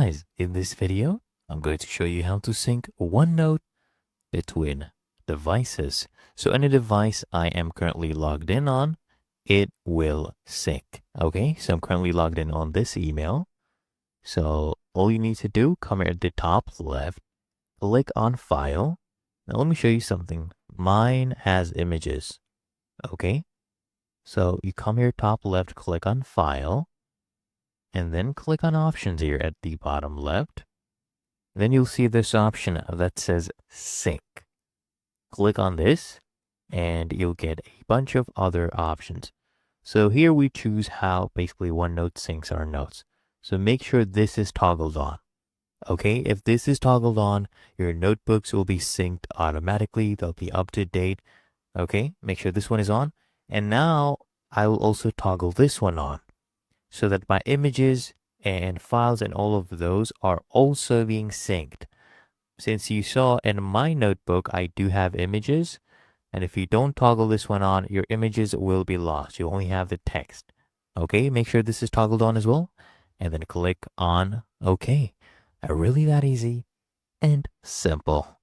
guys, in this video, I'm going to show you how to sync OneNote between devices. So any device I am currently logged in on, it will sync. Okay, so I'm currently logged in on this email. So all you need to do, come here at the top left, click on File. Now let me show you something. Mine has images. Okay, so you come here top left, click on File, and then click on Options here at the bottom left. Then you'll see this option that says Sync. Click on this and you'll get a bunch of other options. So here we choose how basically OneNote syncs our notes. So make sure this is toggled on. Okay, if this is toggled on, your notebooks will be synced automatically. They'll be up to date. Okay, make sure this one is on. And now I will also toggle this one on so that my images and files and all of those are also being synced. Since you saw in my notebook, I do have images. And if you don't toggle this one on, your images will be lost. You only have the text. Okay, make sure this is toggled on as well. And then click on OK. Really that easy and simple.